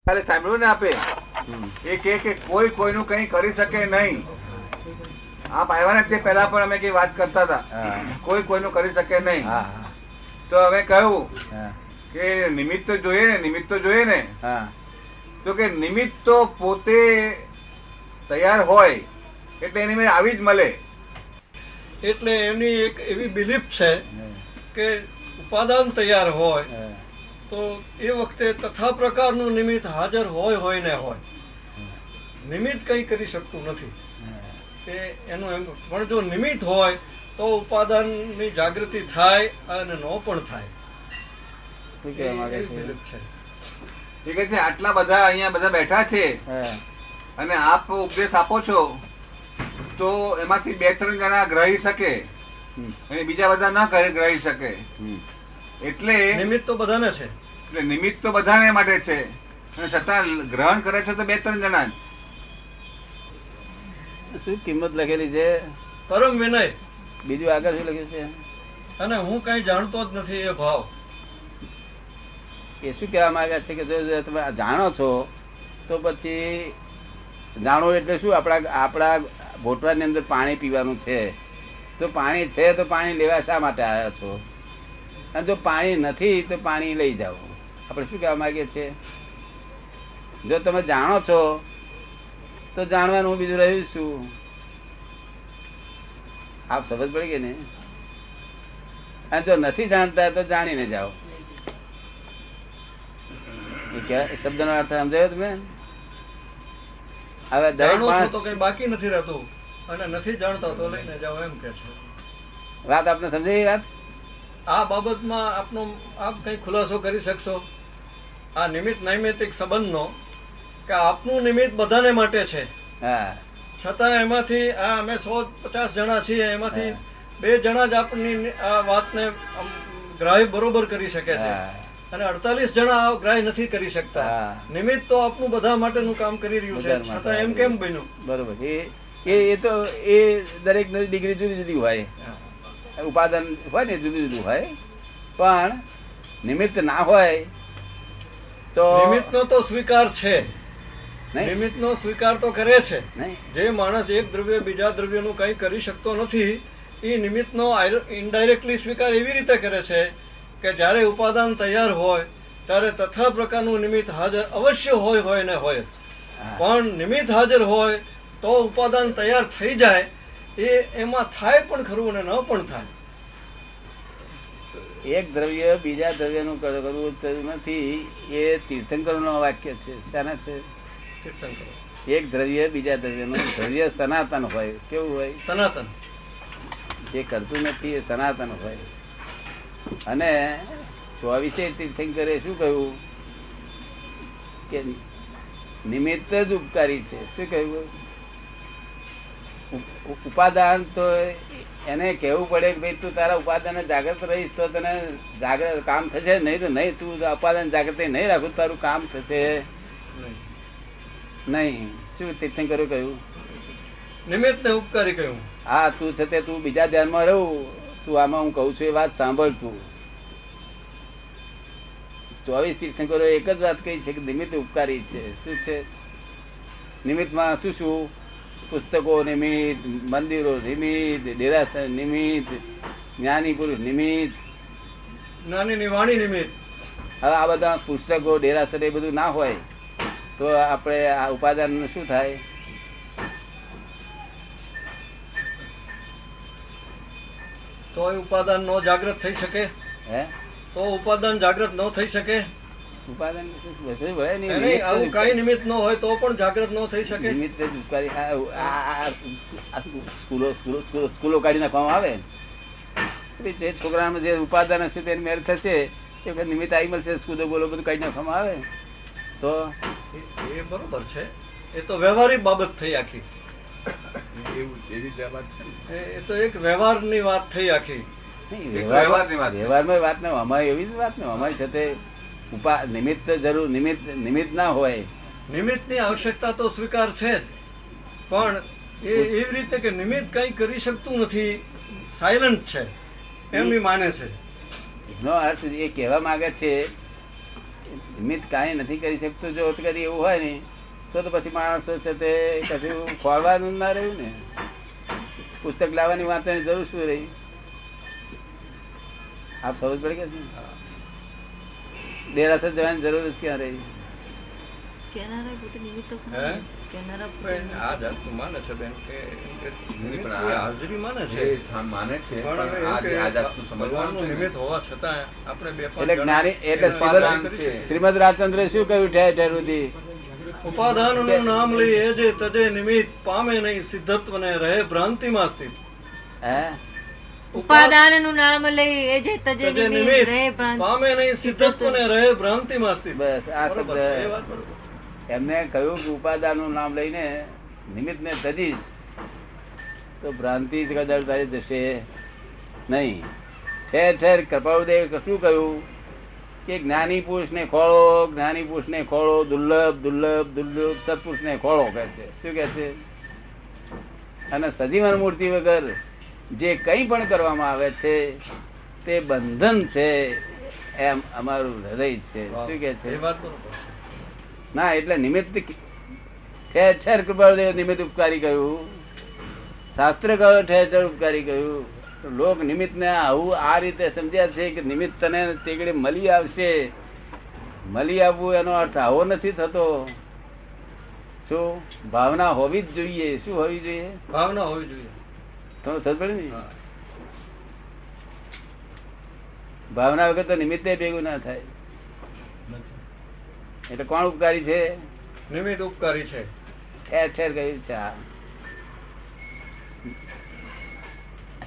ખાલી સાંભળ્યું ને આપે એ કે કોઈ કોઈનું કઈ કરી શકે નહીં. આપ આવ્યા ને તે પહેલા પણ અમે કઈ વાત કરતા હતા, કોઈ કોઈનું કરી શકે નહીં. તો હવે કહ્યું કે નિમિત્ત તો જોઈએ ને, નિમિત્ત તો જોઈએ ને. તો કે નિમિત્ત તો પોતે તૈયાર હોય એટલે એની મેં આવી જ મળે. એટલે એમની એક એવી બિલીફ છે કે ઉપાદાન તૈયાર હોય તો એ વખતે તથા પ્રકારનું નિમિત્ત હાજર હોય ને હોય. નિમિત્ત કંઈ કરી શકતું નથી એ એનું એમ. પણ જો નિમિત્ત હોય તો ઉપાદાનની જાગૃતિ થાય અને ન પણ થાય. ઠીક છે. આટલા બધા અહીંયા બધા બેઠા છે અને આપ ઉપદેશ આપો છો તો એમાંથી 2-3 જણા ગ્રહી શકે અને બીજા બધા ના ગ્રહી શકે. એટલે નિમિત્ત તો બધાને છે. એટલે નિમિત્ત તો બધાને માટે છે અને છતાં ગ્રહણ કરે છે તો 2-3 જણા જ. શું કિંમત લખેલી છે? પરમ વિનય. બીજું આગળ શું લખ્યું છે? અને હું કઈ જાણતો જ નથી એ ભાવ. એ શું કહેવા માંગે છે કે જો તમે જાણો છો તો પછી જાણો એટલે શું? આપણા ભોટવાની અંદર પાણી પીવાનું છે તો પાણી છે તો પાણી લેવા શા માટે આવ્યા છો? અને જો પાણી નથી તો પાણી લઈ જાઓ. આપણે શું કહેવા માંગીએ છીએ? જો તમે જાણો છો તો જાણવાનું હું બીજું રહ્યું છું. આપ સમજ પડી ગઈ ને? અને જો નથી જાણતા તો જાણીને જાઓ. શબ્દ નો અર્થ સમજાયો તમે? હવે જાણો તો કઈ બાકી નથી રહેતું અને નથી જાણતા તો લઈને જાઓ એમ કે છે. વાત આપને સમજાઈ? વાત આ બાબતમાં આપ કઈ ખુલાસો કરી શકશો આ નિમિત્ત નૈમિત્તિક સંબંધનો? કે આપનું નિમિત્ત બધાને માટે છે, છતાં એમાંથી આ અમે 150 જણા છીએ, એમાંથી 2 જણા જ આપની આ વાતને ગ્રાહ્ય બરોબર કરી શકે છે અને 48 જણા ગ્રાહ્ય નથી કરી શકતા. નિમિત્ત તો આપનું બધા માટેનું કામ કરી રહ્યું છે, છતાં એમ કેમ બન્યું? બરોબર. એ તો એ દરેક ડિગ્રી જુદી જુદી હોય, ઉપાદાન હોય ને જુદું જુદું હોય. પણ નિમિત્ત ના હોય તો નિમિત્તનો તો સ્વીકાર છે. નિમિત્તનો સ્વીકાર તો કરે છે. જે માણસ એક દ્રવ્ય બીજા દ્રવ્યનું કંઈ કરી શકતો નથી એ નિમિત્તનો ઇનડાયરેક્ટલી સ્વીકાર એવી રીતે કરે છે કે જ્યારે ઉપાદાન તૈયાર હોય ત્યારે તથા પ્રકારનું નિમિત્ત હાજર અવશ્ય હોય ને હોય. પણ નિમિત્ત હાજર હોય તો ઉપાદાન તૈયાર થઈ જાય એમાં થાય પણ ખરું અને ન પણ થાય. એક દ્રવ્ય બીજા દ્રવ્યનું કરવું નથી એ તીર્થંકરોનું વાક્ય છે. શાના છે? તીર્થંકરો. એક દ્રવ્ય બીજા દ્રવ્યનું. દ્રવ્ય સનાતન હોય. કેવું હોય? સનાતન. જે કરતું નથી એ સનાતન હોય. અને 24 તીર્થંકરે શું કહ્યું કે નિમિત્ત જ ઉપકારી છે. શું કહ્યું? ઉપાદાન તો એને કહેવું પડે કે ભાઈ તું તારા ઉપાદાન જાગૃત રહીશ તો તને જાગૃત કામ થશે. નહીં તો નહીં. તું ઉપાદાન જાગૃત નહીં રાખું તારું કામ થશે નહીં. શું તીર્થંકરે કહ્યું? નિમિત્ત ને ઉપકારી કહ્યું. હા, તું છે તે તું બીજા ધ્યાનમાં રહું. તું આમાં હું કઉ છું એ વાત સાંભળ. તું 24 તીર્થંકરો એક જ વાત કહી છે કે નિમિત્ત ઉપકારી છે. શું છે? નિમિત્તમાં શું શું? પુસ્તકો નિમિત્ત, મંદિરો નિમિત્ત, દેરાસર નિમિત્ત, જ્ઞાની પુરુષ નિમિત્ત, જ્ઞાનીની વાણી નિમિત્ત. હવે આ બધા પુસ્તકો દેરાસર એ બધું ના હોય તો આપણે આ ઉપાદાન શું થાય? તો ઉપાદાન નો જાગૃત થઈ શકે? હે? તો ઉપાદાન જાગૃત ન થઈ શકે? ઉપાદાન આવું કઈ નિમિત્ત ન હોય તો પણ જાગૃત ન થઈ શકે. નિમિત્ત સ્કૂલો કાઢી નાખવામાં આવે. જે છોકરામાં જે ઉપાદાન હશે તેની મેળ થશે કે નિમિત્ત આવી મળશે. સ્કૂલો બોલો બધું કાઢી નાખવામાં આવે તો એ બરોબર છે. એ તો વ્યવહારિક બાબત થઈ આખી. એ તો એક વ્યવહારની વાત થઈ આખી. વ્યવહારમાં વાત ને અમારી એવી જ વાત ને અમારી સાથે નિમિત્ત જરૂર. નિમિત્ત ના હોય. નિમિત્તની આવશ્યકતા તો સ્વીકાર છે જ, પણ એ એવી રીતે કે નિમિત્ત કઈ કરી શકતું નથી, સાયલન્ટ છે એમ માને છે. નો અર્થ એ કહેવા માંગે છે નિમિત્ત કાંઈ નથી કરી શકતું. જો કરી એવું હોય ને તો પછી માણસો છે તે કશું ખોરવાનું ના રહ્યું ને. પુસ્તક લાવવાની વાંચવાની જરૂર શું રહી? આપ સમજ પડી ગયા છે? દેરાસર જવાની જરૂર જ ક્યાં રહી? આ જાતનું માને છે બેન કે હાજરી માને છે, માને છે, પણ પણ આ જાતનું ભગવાનનું સમજવાનું નિમિત્ત હોવા છતાં આપણે બે એટલે જ્ઞાની એટલે શ્રીમદ રાજચંદ્ર શું કહ્યું ઠેર ઠેર સુધી? ઉપાદાનનું નામ લઈ એ જે તજે નિમિત્ત પામે નહીં સિદ્ધત્વ ને રહે ભ્રાંતિમાં સ્થિત. હે ઉપાદાનનું નામ લઈ એ જે તજે તજે નિમિત્ત નિમિત્ત રહે ભ્રાંતિ. પામે નહીં સિદ્ધત્વ ને રહે ભ્રાંતિમાં સ્થિત. બસ આ બરોબર શબ્દ છે, એ વાત બરોબર. એમને કહ્યું કે ઉપાદાનનું નામ લઈને નિમિત્ત ને તજીશ તો ભ્રાંતિ કદાચ તારી જશે નહીં. ઠેર ઠેર કૃપાળુદેવ શું કહ્યું કે જ્ઞાની પુરુષ ને ખોળો, જ્ઞાની પુરુષ ને ખોળો, દુર્લભ દુર્લભ દુર્લભ સત્પુરુષ ને ખોળો કહે છે. શું કે છે? અને સજીવન મૂર્તિ વગર જે કંઈ પણ કરવામાં આવે છે તે બંધન છે એમ અમારું હૃદય છે. શું કે છે? એ વાત બરોબર છે. ના એટલે નિમિત્ત ઠેર ઠેર કૃપાળુદેવ નિમિત્ત ઉપકારી કહ્યું, શાસ્ત્ર કહ્યું ઠેર ઠેર ઉપકારી કહ્યું. લોક નિમિત્ત ને આવું આ રીતે સમજ્યા છે કે નિમિત્ત તને તે ઘડી મળી આવશે. મળી આવવું એનો અર્થ આવો નથી થતો. શું ભાવના હોવી જ જોઈએ? શું હોવી જોઈએ? ભાવના હોવી જોઈએ. તમે સમજ પડી ને? હા. ભાવના વગર તો નિમિત્તે ભેગું ના થાય. એટલે કોણ ઉપકારી છે? નિમિત્ત ઉપકારી છે. ઠેર ઠેર કહ્યું છે. આ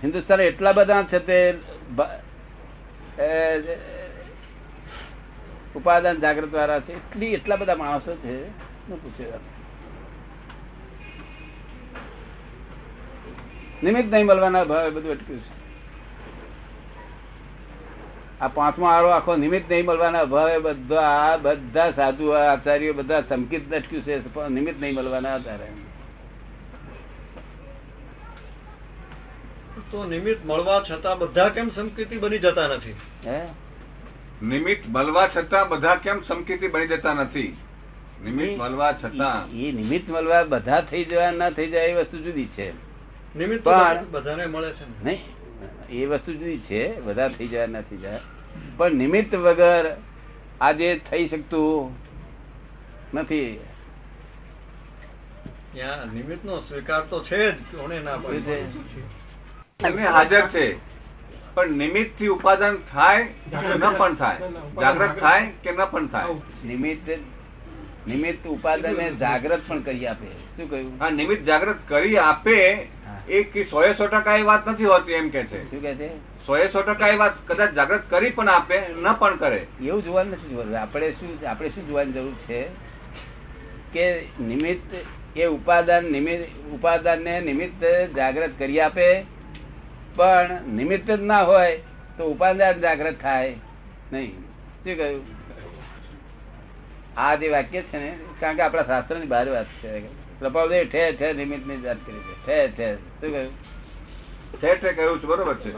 હિન્દુસ્તાન એટલા બધા છે તે ઉપાદાન જાગૃત વાળા છે, એટલા બધા માણસો છે ન પૂછે. નિમિત્ત નહીં મળવાના ભાવે બધું અટક્યું છે. આ પાંચમો આરો આખો નિમિત્ત નહીં મળવાના ભાવે બધા સાધુ આચાર્યો બધા સંકિત અટક્યું છે. નિમિત્ત નહીં મળવાના આધારે તો નિમિત્ત મળવા છતાં બધા કેમ સંકેતી બની જતા નથી? હે નિમિત્ત મળવા છતાં બધા કેમ સમકીતી બની જતા નથી? નિમિત્ત મળવા છતાં એ નિમિત્ત મળવા બધા થઈ જવા ના થઈ જાય એ વસ્તુ જુદી છે. નિમિત્ત તો પણ- બધાને મળે છે ને. નહીં, એ વસ્તુ જુદી છે. બધા થઈ જાય ના થઈ જાય, પણ નિમિત્ત વગર આજે થઈ શકતું નથી. ત્યાં નિમિત્ત નો સ્વીકાર તો છે જ, કોને ના શું છે? પાડે? એમને હાજર છે, પણ નિમિત્ત થી ઉપાદાન થાય કે ન પણ થાય, જાગૃત થાય કે ન પણ થાય. નિમિત્ત ઉપાદાનને જાગૃત પણ કરી આપે. શું કહ્યું? આ નિમિત્ત જાગૃત કરી આપે એ કે 100% એ વાત નથી હોતી એમ કે છે. શું કે છે? 100% એ વાત કદાચ જાગૃત કરી પણ આપે ન પણ કરે. એવું જોવાનું નથી જોવાનું. આપણે શું જોવાની જરૂર છે કે નિમિત્ત એ ઉપાદાનને નિમિત્ત જાગૃત કરી આપે, પણ નિમિત્ત જ ના હોય તો ઉપાદાન જાગૃત થાય નહીં. શું કહ્યું? આ જે વાક્ય છે ને, કારણ કે આપણા શાસ્ત્ર ની બહાર વાત છે. કૃપાળુદેવ ઠેર ઠેર નિમિત્ત ની વાત કરી છે. ઠેર ઠેર. શું કહ્યું? ઠેર ઠેર કહ્યું છે, બરોબર છે.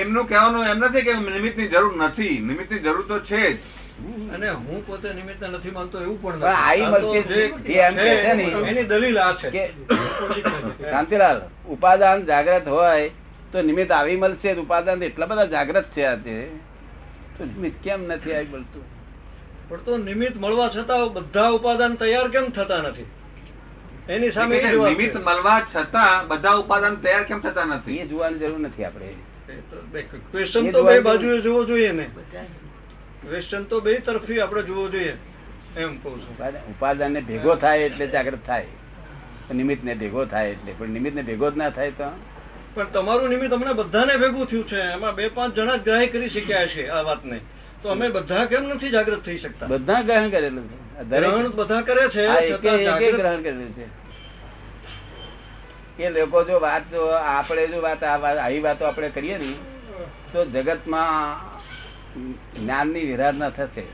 એમનું કહેવાનું એમ નથી કે નિમિત્ત ની જરૂર નથી, નિમિત્ત ની જરૂર તો છે જ. અને હું પોતે નિમિત્ત નથી માનતો એવું પણ પણ આઈ આ તો મળતી જે જે એમ કે છે ને, એની દલીલ આ છે કે શાંતિલાલ ઉપાદાન જાગ્રત હોય તો નિમિત્ત આવી મળશે. ઉપાદાન એટલા બધા જાગ્રત છે આજે, તો નિમિત્ત કેમ નથી આવી મળતું? પણ તો નિમિત્ત મળવા છતાં બધા ઉપાદાન તૈયાર કેમ થતા નથી? એની સામે એ જવાબ નિમિત્ત છે. મળવા છતાં બધા ઉપાદાન તૈયાર કેમ થતા નથી? એ જોવાની જરૂર નથી. આપણે ક્વેશ્ચન તો બે બાજુએ જોવો જોઈએ ને. ક્વેશ્ચન તો બે તરફથી આપણે જોવો જોઈએ એમ કહું છું. ઉપાદાન ને ભેગો થાય એટલે જાગ્રત થાય, નિમિત્ત ને ભેગો થાય એટલે. પણ નિમિત્ત ને ભેગો જ ના થાય તો પણ તમારું નિમિત્ત અમને બધાને ભેગું થયું છે, એમાં 2-5 જણા જ ગ્રાહ્ય કરી શક્યા છે આ વાતને, તો અમે બધા કેમ નથી જાગૃત થઈ શકતા? બધા ગ્રહણ કરેલું છે. ગ્રહણ બધા કરે છે, હા, છતાં એકે જાગૃત ગ્રહણ કરેલું છે. એ લોકો જો વાત આપણે જો વાત આવી વાતો આપણે કરીએ ને તો જગતમાં જ્ઞાનની વિરાધના થશે.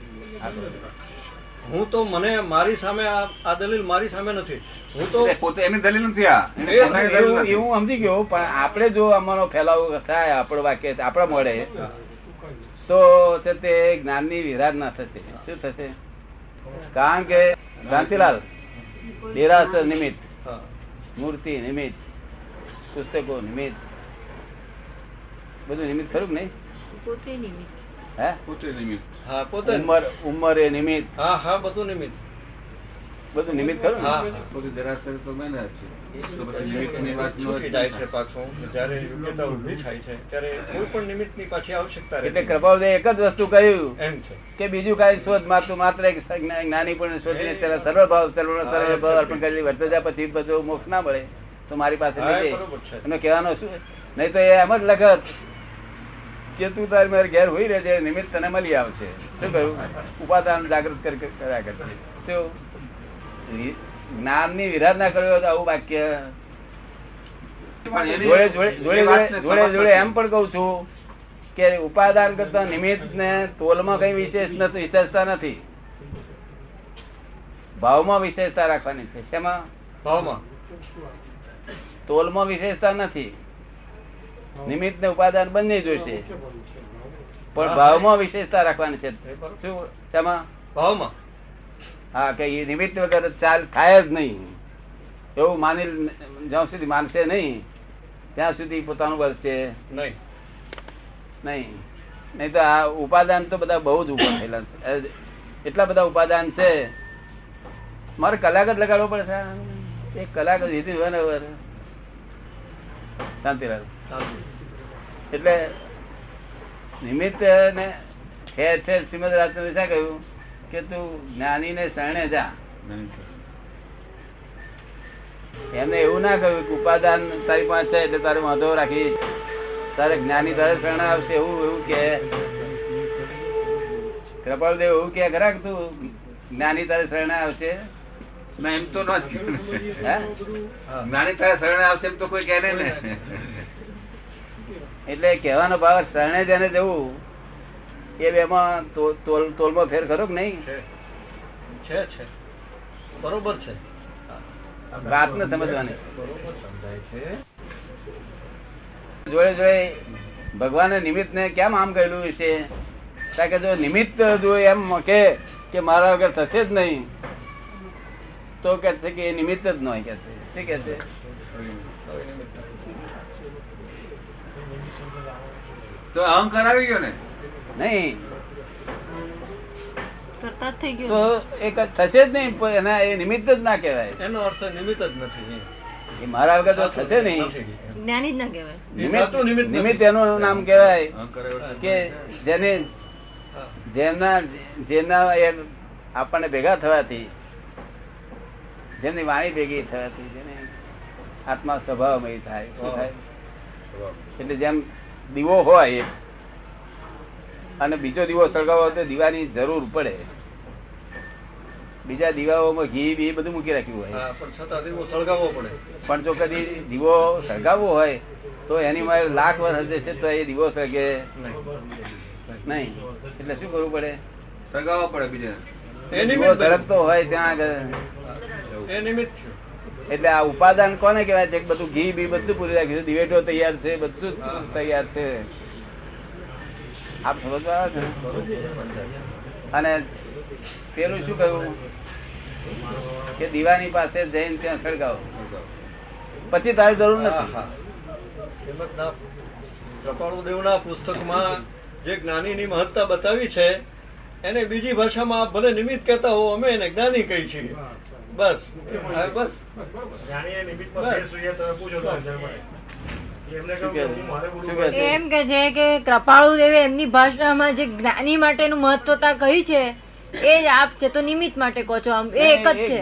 હું તો મને મારી સામે આ દલીલ મારી સામે નથી. હું તો પોતે એની દલીલ નથી. આ એની એ પોતાની દલીલ નથી. એવું સમજી ગયો, પણ આપણે જો આમાંનો ફેલાવો થાય આપણો વાક્ય આપણા મળે તો છે તે જ્ઞાનની વિરાધના થશે. શું થશે? કારણ કે શાંતિલાલ દેરાસર નિમિત્ત, હા. મૂર્તિ નિમિત્ત, પુસ્તકો નિમિત્ત, બધું નિમિત્ત ખરું કે નહીં? પોતે નિમિત્ત. હે? પોતે નિમિત્ત. હા પોતે ઉંમર એ નિમિત્ત, હા હા બધું નિમિત્ત. બધું નિમિત્ત ખરું ને? હા. પોતે દેરાસર તો મેં જ છે. તો પછી નિમિત્તની વાત ન છૂટી જાય છે પાછું. જ્યારે યોગ્યતા ઊભી થાય છે ત્યારે કોઈ પણ નિમિત્તની પાછી આવશ્યકતા એટલે રહેતી કૃપાળુદેવે એક જ વસ્તુ કહ્યું એમ છે. કે બીજું કાંઈ શોધ માત્ર એક જ્ઞાની પણ શોધીને તેના સર્વ ભાવ અર્પણ કરી વર્તજા પછી બધું મોક્ષ ના મળે તો મારી પાસે હા, લેજે. બરોબર છે. એનો કહેવાનો શું? નહીં તો એ એમ જ લખત કે તું તારી મારે ઘેર હોઈ રહેજે, નિમિત્ત તને મળી આવશે. શું કહ્યું? ઉપાદાન જાગૃત કર્યા કરશે. શું જ્ઞાનની વિરાધના કર્યો આવું વાક્ય જોડે એમ પણ કઉ છું કે ઉપાદાન કરતા નિમિત્ત ને તોલમાં કઈ વિશેષતા નથી, ભાવમાં વિશેષતા રાખવાની છે. શેમાં? ભાવમાં. તોલમાં વિશેષતા નથી. નિમિત્ત ને ઉપાદાન બંને જોઈશે પણ ભાવમાં વિશેષતા રાખવાની છે. શું? શેમાં? ભાવમાં. હા, કે એ નિમિત્ત વગર ચાલ થાય જ નહીં એવું માની જ્યાં સુધી માનશે નહીં ત્યાં સુધી પોતાનું વર્તશે નહીં. નહીં તો આ ઉપાદાન તો બધા બહુ જ ઉભા થયેલા છે. એટલા બધા ઉપાદાન છે, મારે કલાક જ લગાડવો પડે. એક કલાક જ હિતી હોય ને શાંતિલાલ. એટલે નિમિત્ત ને ઠેર ઠેર શ્રીમદ રાજચંદ્ર શા કહ્યું કે તું જ્ઞાની ને શરણે જા. એમને એવું ના કહ્યું કે ઉપાદાન તારી પાસે છે એટલે તારે વાંધો રાખી તારે જ્ઞાની તારે શરણે આવશે એવું કે કૃપાળદેવ એવું કે ખરા કે તું જ્ઞાની તારે શરણે આવશે? ના, એમ તો ન જ. હે? જ્ઞાની તારા શરણે આવશે એમ તો કોઈ કહે નહીં ને. એટલે કહેવાનો ભાવ શરણે જેને જવું એ બેમાં તોલમાં ફેર ખરો કે નહીં? છે બરોબર છે. વાત ને સમજવાની. બરોબર સમજાય છે. જોડે જોડે ભગવાને નિમિત્ત ને કેમ આમ કહેલું છે? કારણ કે જો નિમિત્ત જો એમ કે મારા વગર થશે જ નહીં તો કે છે કે એ નિમિત્ત જ નહીં. કે છે શું કે છે? તો અહંકાર આવી ગયો ને. નહીં કરતા જ થઈ ગયું. તો એ થશે જ નહીં. એના એ નિમિત્ત જ ના કહેવાય. એનો અર્થ નિમિત્ત જ નથી. એ મારા વગર તો થશે નહીં. જ્ઞાની જ ના કહેવાય. નિમિત્ત એનું નામ કહેવાય કે જેમના આપણને ભેગા થવાથી, જેમની વાણી ભેગી થવાથી જેને આત્મા સ્વભાવમય થાય. શું થાય? એટલે જેમ દીવો હોય એક અને બીજો દીવો સળગાવો તો દીવાની જરૂર પડે. બીજા દીવાઓમાં ઘી બી બધું મૂકી રાખ્યું હોય પણ છતાં દીવો સળગાવવો પડે. પણ જો કદી દીવો સળગાવવો હોય તો એની મારે લાખ વર્ષ જશે તો એ દીવો સળગે નહીં. એટલે શું કરવું પડે? સળગાવવા પડે બીજા. દીવો સળગતો હોય ત્યાં આગળ. એ નિમિત્ત છે. એટલે આ ઉપાદાન કોને કહેવાય છે? બધું ઘી બી બધું પૂરી રાખ્યું છે, દિવેટો તૈયાર છે, બધું જ તૈયાર છે. આપ સમજવા આવે છે? અને પેલું શું કહ્યું કે દીવાની પાસે જઈને ત્યાં સળગાવો પછી તારી જરૂર નથી. કૃપાળુદેવના પુસ્તકમાં જે જ્ઞાનીની મહત્તા બતાવી છે એને બીજી ભાષામાં આપ ભલે નિમિત્ત કહેતા હો, અમે એને જ્ઞાની કહી છીએ. બસ બસ એમ કે છે કે કૃપાળુદેવે એમની ભાષામાં જે જ્ઞાની માટેનું મહત્વતા કહી છે એ જ આપ છે તો નિમિત્ત માટે કહો છો. આમ એ એક જ છે.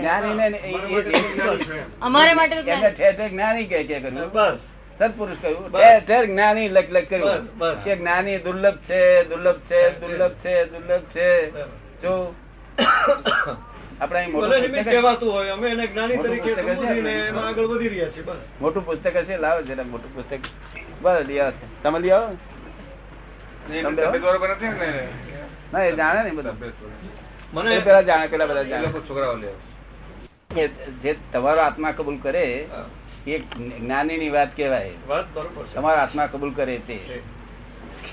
અમારે માટે જ્ઞાની કે કર્યું. બસ સત્પુરુષ કહ્યું. ઠેર ઠેર જ્ઞાની લખ કર્યું કે જ્ઞાની દુર્લભ છે, દુર્લભ છે, દુર્લભ છે, દુર્લભ છે. જો આપણે મોટું પુસ્તક હશે લાવો જરા. મોટું પુસ્તક બસ લઈ આવો. તમે લઈ આવો. ના એ જાણે ને બધા. મને પેલા જાણે, પેલા બધા જાણે. છોકરાઓ લે જે તમારો આત્મા કબૂલ કરે એ જ્ઞાની ની વાત કહેવાય. તમારો આત્મા કબૂલ કરે તે.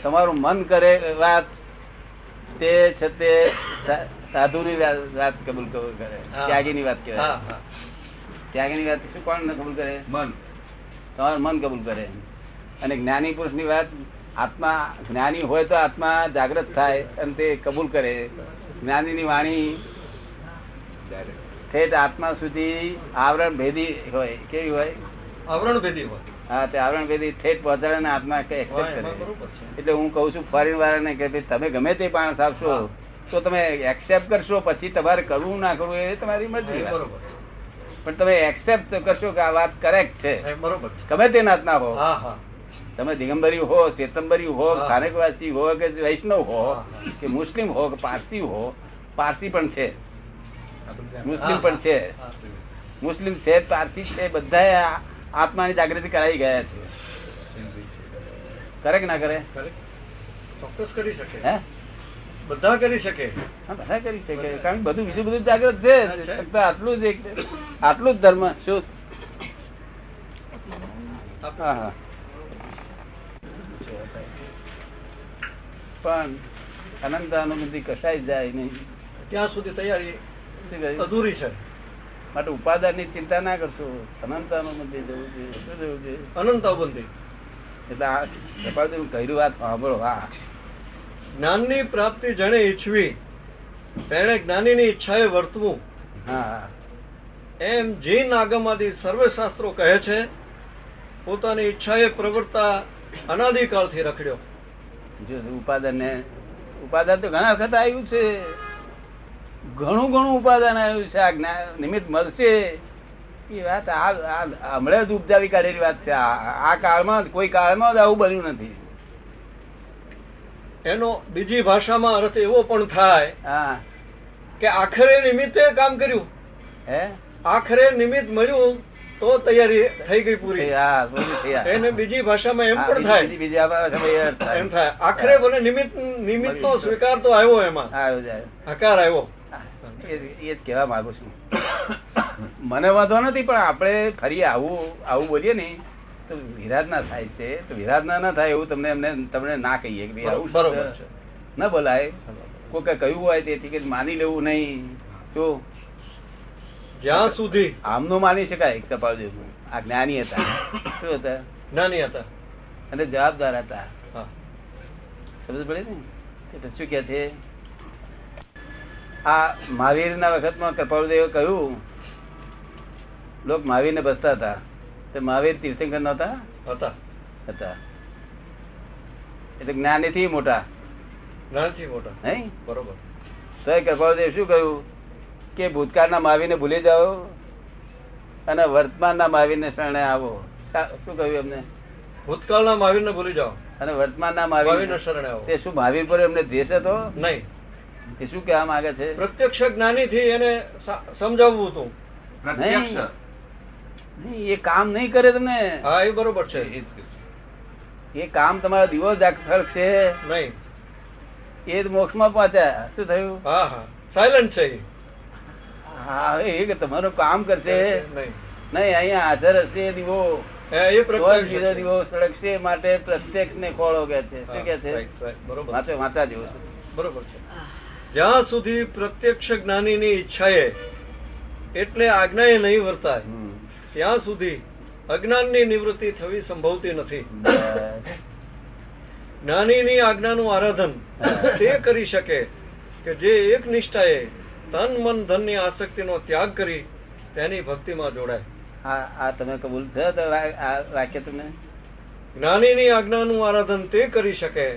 તમારું મન કરે વાત તે છે તે સાધુની વાત કબૂલ કરે, ત્યાગીની વાત કહેવાય. ત્યાગીની વાત શું કોણ કબૂલ કરે? મન. તમારું મન કબૂલ કરે. અને જ્ઞાની પુરુષની વાત, આત્મા જ્ઞાની હોય તો આત્મા જાગૃત થાય અને તે કબૂલ કરે. જ્ઞાનીની વાણી ઠેઠ આત્મા સુધી આવરણ ભેદી હોય. કેવી હોય? આવરણ ભેદી હોય. હા, તે આવરણ ભેદી ઠેઠ પહોંચાડે ને આત્મા એક્સેપ્ટ કરે. એટલે હું કઉ છું ફોરેન વાળાને કે ભાઈ તમે ગમે તે માણસ આપશો તો તમે એક્સેપ્ટ કરશો, પછી તમારે કરવું ના કરવું એ તમારી મરજી. પણ તમે એક્સેપ્ટ કરશો કે આ વાત કરેક્ટ છે, ગમે તે નાતના હો. તમે દિગંબરી હો, શ્વેતંબરી હો, સ્થાનિકવાસી હો કે વૈષ્ણવ હો કે મુસ્લિમ હો કે પારસી હો. પારસી પણ છે, મુસ્લિમ પણ છે. મુસ્લિમ છે, પારસી છે, બધા આત્માની જાગૃતિ કરાવી ગયા છે. કરે કે ના કરે? ચોક્કસ કરી શકે. હે, બધા કરી શકે. હા, બધા કરી શકે. કારણ કે બધું બીજું બધું જાગૃત છે. ફક્ત આટલું જ આટલું જ ધર્મ. શું? હા હા. પણ અનંત અનુભૂતિ કશાય જાય નહીં ત્યાં સુધી તૈયારી અધૂરી છે. માટે ઉપાદાન ની ચિંતા ના કરશો. અનંત અનુભૂતિ જવું જોઈએ. શું જવું જોઈએ? અનંત અવબંધી. એટલે આ કૃપાળદેવ કહ્યું વાત સાંભળો. હા, જ્ઞાનની પ્રાપ્તિ જેણે ઈચ્છવી તેણે જ્ઞાનીની ઈચ્છાએ વર્તવું. હા, એમ જૈન આગમાદી સર્વે શાસ્ત્રો કહે છે. પોતાની ઈચ્છાએ પ્રવર્તા અનાદિકાળથી રખડ્યો. જો ઉપાદાન ને ઉપાદાન તો ઘણા વખત આવ્યું છે. ઘણું ઘણું ઉપાદાન આવ્યું છે. આ નિમિત્ત મળશે એ વાત હમણાં જ ઉપજાવી કાઢેલી વાત છે. આ કાળમાં કોઈ કાળમાં જ આવું બન્યું નથી. એનો બીજી ભાષામાં અર્થ એવો પણ થાય હા, કે આખરે નિમિત્તે કામ કર્યું. હે, આખરે નિમિત્ત મળ્યું તો તૈયારી થઈ ગઈ પૂરી. હા, પૂરી થઈ. એને બીજી ભાષામાં એમ પણ થાય. એમ થાય આખરે ભલે નિમિત્ત નો સ્વીકાર તો આવ્યો, એમાં આકાર આવ્યો. એ જ કહેવા માંગુ છું. મને વાંધો નથી, પણ આપણે ફરી આવું બોલીએ ને તો વિરાધના થાય છે. તો વિરાધના ના થાય એવું તમને ના કહીએ કે ભાઈ આવું બરોબર છે, ના બોલાય. કોઈ કહ્યું હોય તેથી કે માની લેવું નહીં. તો જ્યાં સુધી આમનું માની શકાય. કપાળદેવ આ જ્ઞાની હતા. શું હતા? જ્ઞાની હતા અને જવાબદાર હતા. હા, સમજ પડે ને? શું કે છે? આ મહાવીર ના વખતમાં કૃપાળદેવે કહ્યું, લોક મહાવીર ને બસતા હતા. તો મહાવીર તીર્થંકર નહોતા હતા. એટલે જ્ઞાની થી મોટા. જ્ઞાનથી મોટા. નહીં? બરોબર. તો એ કૃપાળદેવ શું કહ્યું કે ભૂતકાળના મહાવીરને ભૂલી જાઓ અને વર્તમાનના મહાવીરને શરણે આવો. શું કહ્યું એમને? ભૂતકાળના મહાવીરને ભૂલી જાઓ અને વર્તમાનના મહાવીરને શરણે આવો. તે શું મહાવીર પર એમને દ્વેષ હતો? નહીં. એ શું કહેવા માંગે છે? પ્રત્યક્ષ જ્ઞાની થી એને સમજાવવું હતું. એ કામ નહીં કરે તમને. હા, એ બરોબર છે. એ કામ તમારો દીવો જાગશે નહીં. એ જ મોક્ષ માં પહોંચ્યા. શું થયું? હા હા, સાયલન્ટ છે. હા, એ કે તમારું કામ કરશે નહીં. અહીંયા હાજર હશે દીવો, દીવો સળગશે. માટે પ્રત્યક્ષ ને ખોળો કે છે. શું કે છે? વાંચા જેવું છે. બરોબર છે. જ્યાં સુધી પ્રત્યક્ષ જ્ઞાનીની ઈચ્છાએ એટલે આજ્ઞાએ નહીં વર્તાય ત્યાં સુધી અજ્ઞાનની નિવૃત્તિ થવી સંભવતી નથી. જ્ઞાનીની આજ્ઞાનું આરાધન તે કરી શકે કે જે એક નિષ્ઠાએ તન મન ધનની આસક્તિનો ત્યાગ કરી તેની ભક્તિમાં જોડાય. આ તમે કબૂલ થયો તો આ વાક્ય તમે? જ્ઞાનીની આજ્ઞાનું આરાધન તે કરી શકે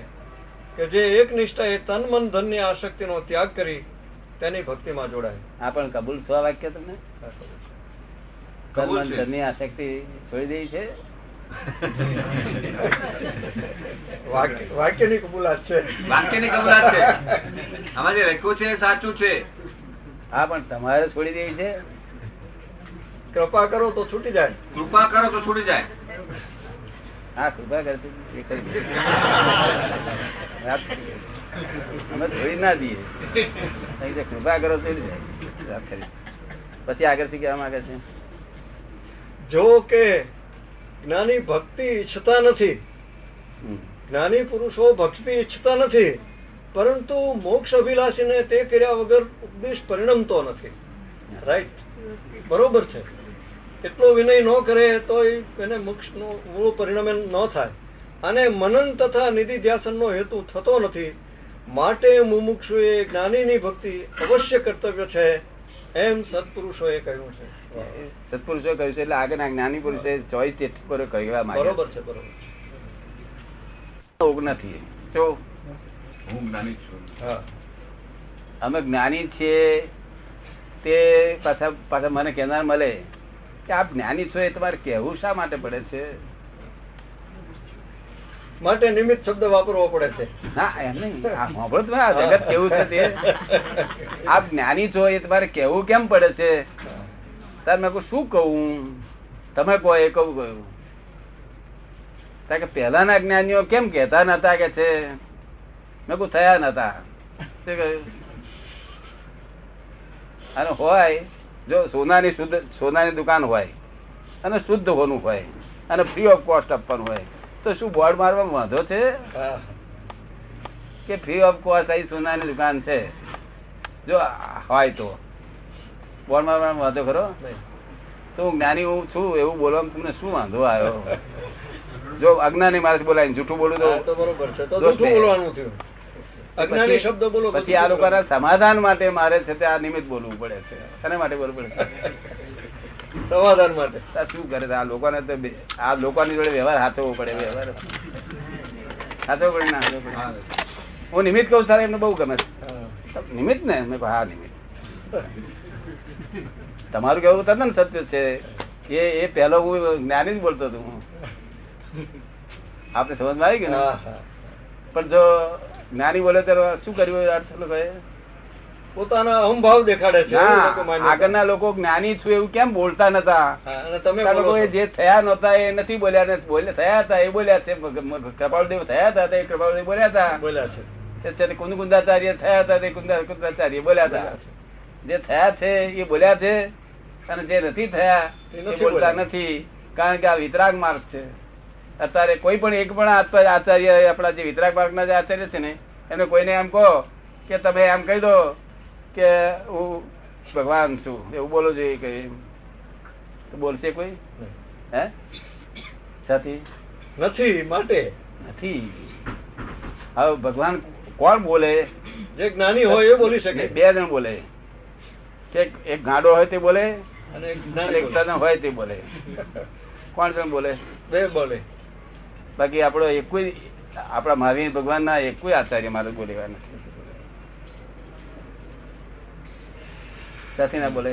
કે જે એક નિષ્ઠાએ તન મન ધનની આસક્તિનો ત્યાગ કરી તેની ભક્તિમાં જોડાય. આ પણ કબૂલ થવા વાક્ય તમને? તન મન ધનની આસક્તિ છોડી દઈ છે. વાક્યની કબૂલાત છે. વાક્યની કબૂલાત છે. આમાં જે લખ્યું છે એ સાચું છે. હા, પણ તમારે છોડી દેવી છે. કૃપા કરો તો છૂટી જાય. કૃપા કરો તો છૂટી જાય. હા, કૃપા કરતી અમે છોડી ના દઈએ. કૃપા કરો તો પછી આગળ શું કહેવા માંગે છે? જો કે જ્ઞાની ભક્તિ ઈચ્છતા નથી, જ્ઞાની પુરુષો ભક્તિ ઈચ્છતા નથી, પરંતુ મોક્ષ અભિલાષીને તે કર્યા વગર ઉપદેશ પરિણમતો નથી. રાઈટ, બરોબર છે. એટલો વિનય ન કરે તો એને મોક્ષનું મૂળ પરિણામ ન થાય. અને મનન તથા નિધિ ધ્યાસનનો હેતુ થતો નથી. માટે મુમુક્ષુએ જ્ઞાનીની ભક્તિ અવશ્ય કર્તવ્ય છે, એમ સત્પુરુષોએ કહ્યું છે. સત્પુરુષો કહ્યું છે એટલે આગળના જ્ઞાની પુરુષે ચોઈસ પર કહેવા માંગ્યા. બરોબર છે, બરોબર છે નથી. તો હું જ્ઞાની છું. હા, અમે જ્ઞાની છીએ તે પાછા મને કહેનાર મળે કે આપ જ્ઞાની છો એ તમારે કહેવું શા માટે પડે છે? માટે નિમિત્ત શબ્દ વાપરવો પડે છે. ના એમ નહીં, આ સાંભળો તમે, આ જગત કેવું છે તે. આપ જ્ઞાની છો એ તમારે કહેવું કેમ પડે છે? તાર મેં શું કહું, તમે કહો એ કહું કહ્યું. કે પહેલાના જ્ઞાનીઓ કેમ કહેતા નતા કે છે? મેં કહું થયા નતા. શું કહ્યું? અને હોય જો સોનાની દુકાન હોય અને શુદ્ધ હોનું હોય અને ફ્રી ઓફ કોસ્ટ આપવાનું હોય તો શું બોર્ડ મારવા વાંધો છે કે ફ્રી ઓફ કોસ્ટ અહીં સોનાની દુકાન છે? જો હોય તો બોર્ડ મારવાનો વાંધો ખરો? તો હું જ્ઞાની હું છું એવું બોલવામાં તમને શું વાંધો આવ્યો? જો અજ્ઞાની માણસ બોલાય જૂઠું બોલું તો બરોબર છે, તો જૂઠું બોલવાનું થયું. અજ્ઞાની શબ્દ બોલો. પછી આ લોકોના સમાધાન માટે મારે છે તે આ નિમિત્ત બોલવું પડે છે. શેના માટે બોલવું પડે? સમાધાન માટે. શું કરે આ લોકોને? તો આ લોકોની જોડે વ્યવહાર હાથવો પડે. વ્યવહાર હાથવો પડે ના હાથવો પડે. હું નિમિત્ત કહું તારે એમને બહુ ગમે છે. નિમિત્ત ને મેં કહું હા નિમિત્ત. તમારું કેવું તદ્દન સત્ય છે. એ પહેલો હું જ્ઞાની જ બોલતો હતો. આપણે સમજમાં આવી ગયું ને? પણ જો જ્ઞાની બોલે ત્યારે શું કર્યું? અર્થ પોતાના અહંભાવ દેખાડે છે. આગળના લોકો જ્ઞાની છું એવું કેમ બોલતા નતા? જે થયા નતા એ નથી બોલ્યા. થયા હતા એ બોલ્યા છે. કૃપાળદેવ થયા હતા તે કૃપાળદેવ બોલ્યા હતા. કુંદાચાર્ય થયા હતા તે કુંદાચાર્ય બોલ્યા હતા. જે થયા છે એ બોલ્યા છે અને જે નથી થયા એ બોલતા નથી. કારણ કે આ વિતરાગ માર્ગ છે. અત્યારે કોઈ પણ એક પણ આચાર્ય આપણા જે વિતરાગ માર્ગના જે આચાર્ય છે ને એને કોઈને એમ કહો કે તમે એમ કહી દો કે હું ભગવાન છું એવું બોલો જોઈએ કે તો બોલશે કોઈ? હે સાથી નથી. માટે નથી. હવે ભગવાન કોણ બોલે? જે જ્ઞાની હોય એ બોલી શકે. બે જણ બોલે. કે એક ગાંડો હોય તે બોલે અને એક તને હોય તે બોલે. કોણ જણ બોલે? બે બોલે. બાકી આપણો એક કોઈ આપણા મહાવીર ભગવાન ના એક કોઈ આચાર્ય મારે બોલેવા નથી. સાથી ના બોલે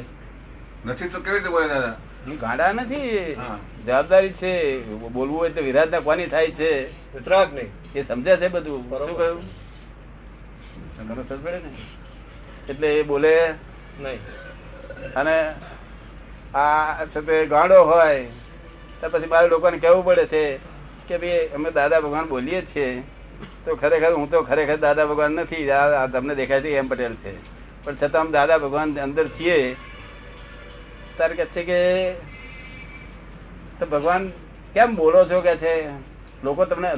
નથી તો કેવી રીતે બોલે દાદા? ગાંડા નથી. જવાબદારી છે. બોલવું હોય તો વિરાધના કોની થાય છે? વિતરાગ નહીં. એ સમજે છે બધું. શું કહ્યું? તમને સમજ પડે ને? એટલે એ બોલે નહીં. અને આ છતાં ગાંડો હોય તો પછી બાર લોકોને કહેવું પડે છે કે ભાઈ અમે દાદા ભગવાન બોલીએ છીએ તો ખરેખર હું તો ખરેખર દાદા ભગવાન નથી. તમને દેખાય છે એમ પટેલ છે પણ છતાં અમે દાદા ભગવાન અંદર છીએ. તારે કહે છે કે તો ભગવાન કેમ બોલો છો કે છે?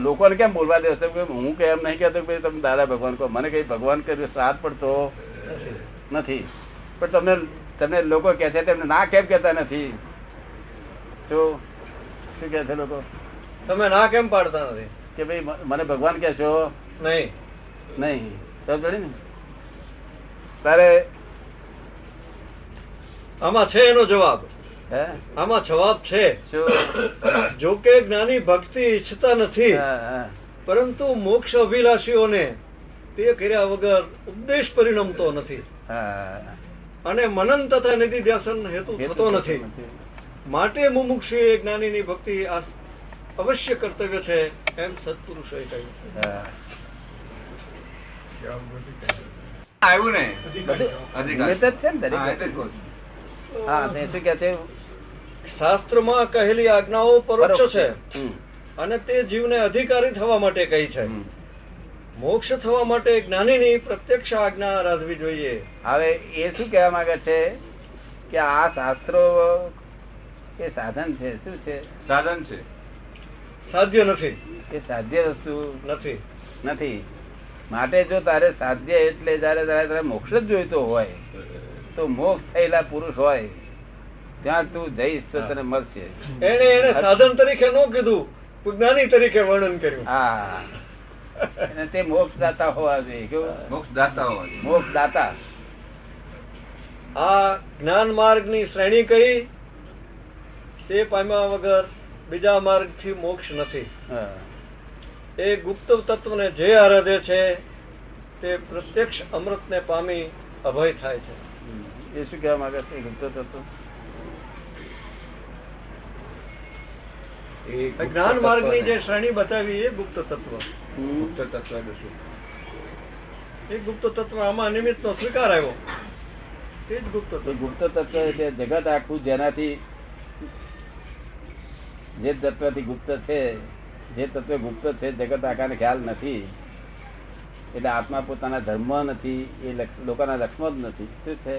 લોકોને કેમ બોલવા દે છે? હું કે એમ નહીં કહેતો કે તમે દાદા ભગવાન કહો. મને કઈ ભગવાન કર્યું શ્રાદ્ધ પડતો નથી. પણ તમને લોકો કહે છે તેમને ના કેમ કહેતા નથી? શું કે છે લોકો? તમે ના કેમ પાડતા નથી? કે ભાઈ મને ભગવાન કહેશો નહીં? નહીં સમજ ને? તારે આમાં છે એનો જવાબ. આમાં જવાબ છે. જો કે જ્ઞાની ભક્તિ ઈચ્છતા નથી પરંતુ મોક્ષ અભિલાષીઓને તે કર્યા વગર ઉપદેશ પરિણમતો નથી અને મનન તથા નિધિ ધ્યાસન હેતુ થતો નથી. માટે મુમુક્ષુએ જ્ઞાનીની ભક્તિ અવશ્ય કર્તવ્ય છે, એમ સત્પુરુષોએ કહ્યું. આવ્યું ને શાસ્ત્રમાં કહેલી આજ્ઞાઓ પરોક્ષ છે અને તે જીવને અધિકારી થવા માટે કહી છે. મોક્ષ થવા માટે જ્ઞાનીની પ્રત્યક્ષ આજ્ઞા રાખવી જોઈએ. હવે એ શું કહેવા માંગે છે કે આ શાસ્ત્રો એ સાધન છે. શું છે? સાધન છે. સાધ્ય નથી. એ સાધ્ય વસ્તુ નથી. નથી. માટે જો તારે સાધ્ય એટલે જયારે તારે મોક્ષ જ જોઈતો હોય તો મોક્ષ થયેલા પુરુષ હોય ત્યાં તું જઈશ તો તને મળશે. એને સાધન તરીકે ન કીધું, જ્ઞાની તરીકે વર્ણન કર્યું. હા, અને તે મોક્ષ દાતા હોવા જોઈએ. કેવું? મોક્ષ દાતા હોવા જોઈએ. મોક્ષ દાતા. આ જ્ઞાન માર્ગ ની શ્રેણી કઈ? તે પામ્યા વગર બીજા માર્ગ થી મોક્ષ નથી. હા. એ ગુપ્ત તત્વને જે આરાધે છે તે પ્રત્યક્ષ અમૃતને પામી અભય થાય છે. એ શું કહેવા માંગે છે ગુપ્ત તત્વ? જ્ઞાન માર્ગ ની જે શ્રેણી બતાવી એ ગુપ્ત તત્વ. ગુપ્ત તત્વ એટલે શું? એ ગુપ્ત તત્વ આમાં નિમિત્ત નો સ્વીકાર આવ્યો, એ જ ગુપ્ત એ તત્વ. ગુપ્ત તત્વ એટલે જગત આખું જેનાથી, જે તત્વથી ગુપ્ત છે, જે તત્વ ગુપ્ત છે જગત આખાને ખ્યાલ નથી, એટલે આત્મા પોતાના ધર્મ નથી, એ લોકોના લક્ષ્મ જ નથી. શું છે?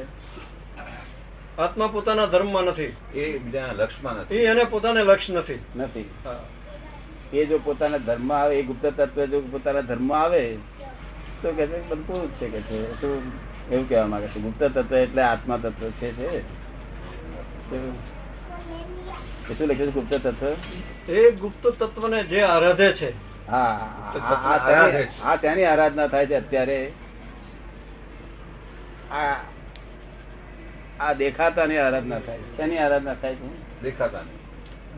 આત્મા પોતાના ધર્મમાં નથી, એ બીજાના લક્ષમાં નથી. એ એને પોતાને લક્ષ્ય નથી. નથી. હા. એ જો પોતાના ધર્મ આવે, એ ગુપ્ત તત્વ જો પોતાના ધર્મ આવે તો કે છે બધું પૂરું જ છે. કે છે શું એવું કહેવા માંગે છે? ગુપ્ત તત્વ એટલે આત્મા તત્વ છે. શું લખ્યું છે ગુપ્ત તત્વ? એ ગુપ્ત તત્વને જે આરાધે છે. હા, આ તેની આરાધના થાય છે અત્યારે. આ દેખાતાની આરાધના થાય છે. તેની આરાધના થાય છે? દેખાતા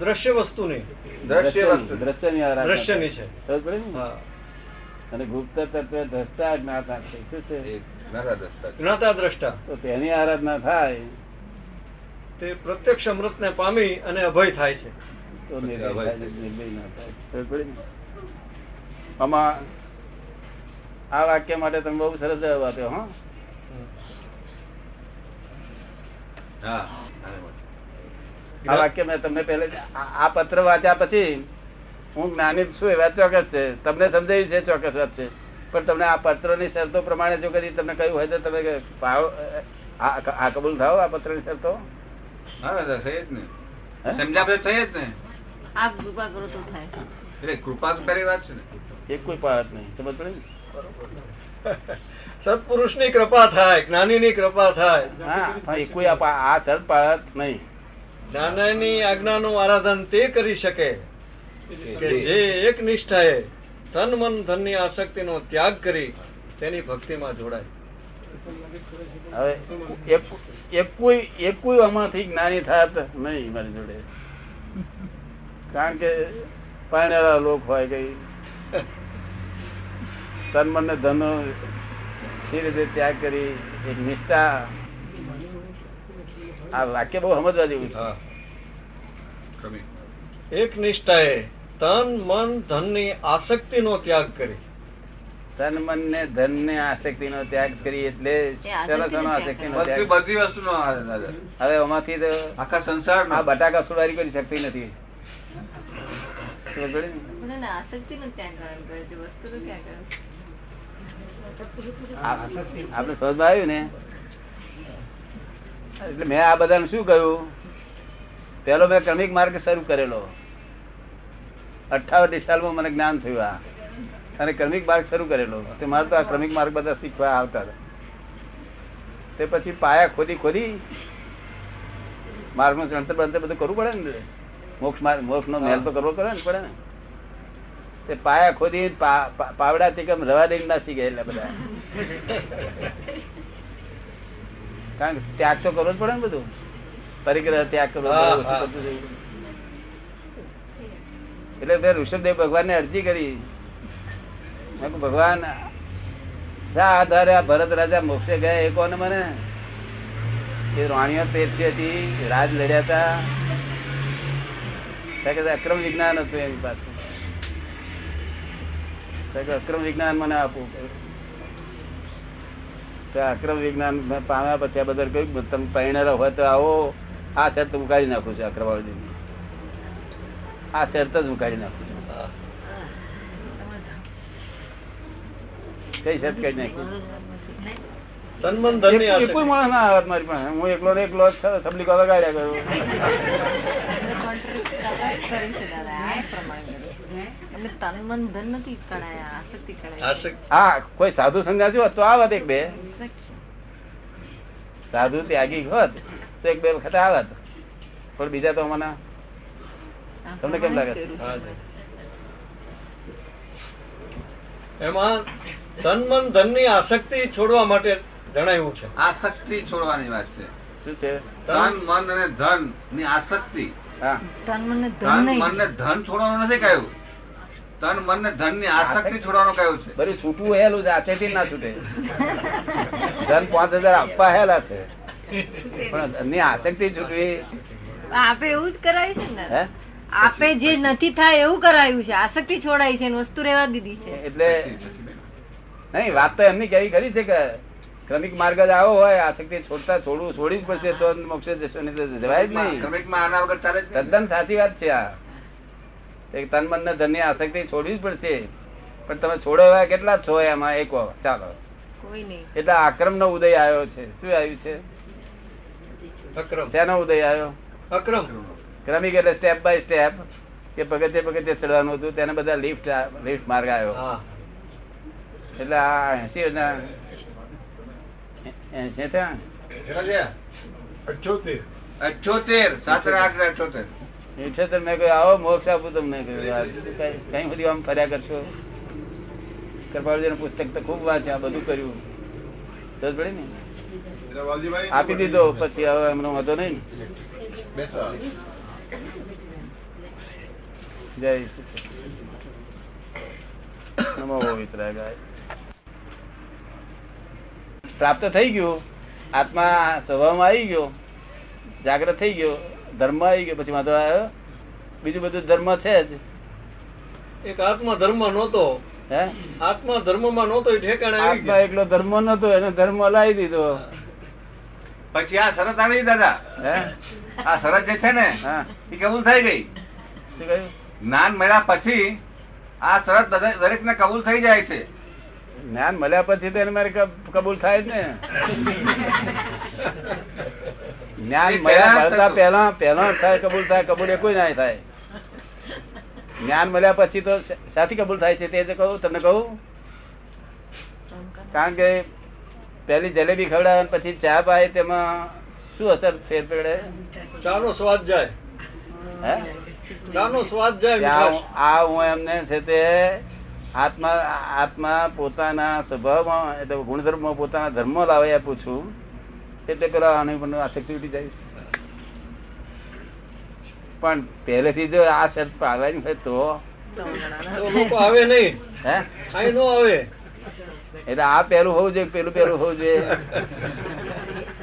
દ્રશ્ય વસ્તુની, દ્રશ્યની આરાધના દ્રશ્યની છે. સમજ પડી ને? હા. અને ગુપ્ત તત્વ દ્રષ્ટા જ્ઞાતા છે. શું છે? એ જ્ઞાતા દ્રષ્ટા છે. જ્ઞાતા દ્રષ્ટા. તો તેની આરાધના થાય તે પ્રત્યક્ષ અમૃતને પામી અને અભય થાય છે. તો નિર્ભય થાય છે, નિર્ભય ના થાય. સમજ પડી ને? આમાં આ વાક્ય માટે તમે બહુ સરસ જવાબ આપ્યો. હા, હા. આ વાક્ય મેં તમને પહેલે આ પત્ર વાંચ્યા પછી હું જ્ઞાની છું એ વાત ચોક્કસ છે, તમને સમજાયું છે, ચોક્કસ વાત છે. પણ તમને આ પત્રની શરતો પ્રમાણે જો કદી તમને કહ્યું હોય તો તમે આ કબૂલ થાવ આ પત્રની શરતો? હા, થઈ જ ને. સમજ્યા પછી થઈ જ ને. આપ કૃપા કરો તો થાય. એટલે કૃપા તો પહેલી વાત છે ને. એક કોઈ પાડત નહીં. સમજ પડી ને? સત્પુરુષ ની કૃપા થાય, જ્ઞાની ની કૃપા થાય. હા, એક કોઈ આ શરત પાડત નહીં. જ્ઞાનની આજ્ઞાનું આરાધન તે કરી શકે કે જે એક નિષ્ઠાએ તન મન ધનની આસક્તિનો ત્યાગ કરી તેની ભક્તિમાં જોડાય. હવે એક કોઈ આમાંથી જ્ઞાની થાત નહીં મારી જોડે. કારણ કે પાણેલા લોક હોય કઈ તન મન ને ધન સી રીતે ત્યાગ કરી એક નિષ્ઠા. આ વાક્ય બહુ સમજવા જેવું છે. હા. કમી. એક નિષ્ઠાએ તન મન ધનની આસક્તિનો ત્યાગ કરી. તન મન ને ધન ને આસક્તિ નો ત્યાગ કરી એટલે સરસનો આસક્તિ નો ત્યાગ. બધી વસ્તુનો આધાર. હવે એમાંથી તો આખા સંસાર આ બટાકા સુધારી કરી શકતી નથી. સમજ પડી ને? આપણે સમજમાં આવ્યું ને? એટલે મેં આ બધાને શું કહ્યું? પેલો મેં ક્રમિક માર્ગ શરૂ કરેલો 58 સાલમાં મને જ્ઞાન થયું આ, અને ક્રમિક માર્ગ શરૂ કરેલો. તે મારે તો આ ક્રમિક માર્ગ બધા શીખવા આવતા હતા. તે પછી પાયા ખોદી માર્ગનું ચણતર બંતર બધું કરવું પડે ને. મોક્ષ નો મહેલ તો કરવો પડે ને. તે પાયા ખોદી પાવડા થી કેમ રવા દઈને ના શીખે એટલે બધા. કારણ કે ત્યાગ તો કરવો જ પડે ને બધું. પરિગ્રહ ત્યાગ કરવો પડે. એટલે મેં ઋષભદેવ ભગવાન ને અરજી કરી, ભગવાન શા આધારે આ ભરત રાજા મોક્ષે ગયા? એ કોને મને એ રાણીઓ તેરસી હતી, રાજ લડ્યા હતા, અક્રમ વિજ્ઞાન હતું એની પાસે. અક્રમ વિજ્ઞાન મને આપવું. અક્રમ વિજ્ઞાન પામ્યા પછી આ બધા કહ્યું તમે પરિણેલા હોય તો આવો, આ શરત ઉકાળી નાખું છું. અક્રમવાળી આ શરત જ ઉકાળી નાખું છું. કઈ શરત કઈ નાખી? કોઈ માણસ ના આવત મારી પાસે. હું એકલો ને એકલો સબલી વગાડ્યા કરું. એટલે તન મન ધન નથી કણાયા, આસક્તિ કણાયા. આસક્તિ. હા, કોઈ સાધુ સંન્યાસી હોત તો આવત એક બે, સાધુ ત્યાગી હોત તો એક બે વખત આવત, પણ બીજા તો મને તમને કેમ લાગે છે? હા. એમાં તન મન ધન ની આસક્તિ છોડવા માટે જણાવ્યું છે. આસક્તિ છોડવાની વાત છે. શું છે? તન મન અને ધન ની આસક્તિ. હા, તન મન ને ધન તન નહીં. મન ને ધન છોડવાનું નથી કહ્યું, તન મન ને ધન ની આસક્તિ છોડવાનું કહ્યું છે. બધું છૂટવું હેલું છે, હાથેથી ના છૂટે. ધન 5000 આપવા હેલા છે, પણ ધનની આસક્તિ છૂટવી. આપે એવું જ કરાયું છે ને, હે? આપે જે નથી થાય એવું કરાયું છે, આસક્તિ છોડાઈ છે ને વસ્તુ રહેવા દીધી છે. એટલે નહીં, વાત તો એમની કેવી ખરી છે કે ક્રમિક માર્ગ જ આવો હોય, આસક્તિ છોડવું છોડી જ પડશે તો મોક્ષે જશો, નહીં તો જવાય જ નહીં. ક્રમિકમાં આના વગર ચાલે જ નહીં. તદ્દન સાચી વાત છે આ. એક તન મન ને ધન ની આસક્તિ છોડવી જ પડશે, પણ તમે છોડો એવા કેટલા છો એમાં એક વાર ચાલો. કોઈ નહીં. એટલે આક્રમ નો ઉદય આવ્યો છે. શું આવ્યું છે? અક્રમ. શેનો ઉદય આવ્યો? અક્રમ. ક્રમિક એટલે સ્ટેપ બાય સ્ટેપ, કે પગથિયે પગથિયે ચડવાનું હતું, તેને બધા લિફ્ટ માર્ગ આવ્યો. હા. એટલે આ 80 થયા. 78, 78. 78 મેં કહ્યું આવો મોક્ષ આપું તમને. કહ્યું કઈ બધી આમ ફર્યા કરશો? કૃપાળુજી નું પુસ્તક તો ખૂબ વાંચ્યા, બધું કર્યું, દસ પડે ને આપી દીધો. પછી હવે એમનો હતો નહીં. જય નમો વિતરાગાય. પ્રાપ્ત થઈ ગયું, આત્મા સ્વભાવમાં આવી ગયો, જાગ્રત થઈ ગયો, ધર્મ આવી ગયો, પછી વાંધો આવ્યો? બીજું બધું ધર્મ છે જ. એક આત્મા ધર્મ નહોતો, હે? આત્મા ધર્મમાં નહોતો, એ ઠેકાણે આવી આત્મા ગયો. એકલો ધર્મ નતો, એને ધર્મ લાવી દીધો. પછી આ શરત આવી દાદા, હે? આ શરત જે છે ને હા, એ કબૂલ થઈ ગઈ. શું કહ્યું? જ્ઞાન મળ્યા પછી આ શરત દરેક ને કબૂલ થઈ જાય છે. જ્ઞાન મળ્યા પછી તો એને મારે કબૂલ થાય જ ને. જ્ઞાન મળતા પહેલા થાય કબૂલ થાય, કબૂલ એ કોઈ ના થાય. જ્ઞાન મળ્યા પછી તો સાથી કબૂલ થાય છે તે કહું તમને કહું. કારણ કે પેલી જલેબી ખવડાવે પછી ચા પાય તેમાં શું અસર ફેર પડે? ચાનો સ્વાદ જાય. હે? ચાનો સ્વાદ જાય. ત્યાં મીઠાશ. આ હું એમને છે તે આત્મા પોતાના સ્વભાવમાં એટલે ગુણધર્મમાં પોતાના ધર્મ લાવે આપું છું, એટલે પેલા આની પણ આસક્તિ ઉઠી જાય. પણ પહેલેથી જો આ શરત પાડવાની હોય તો તો લોકો આવે નહીં. હે, અહીં નો આવે. એટલે આ પહેલું હોવું જોઈએ, પેલું હોવું જોઈએ.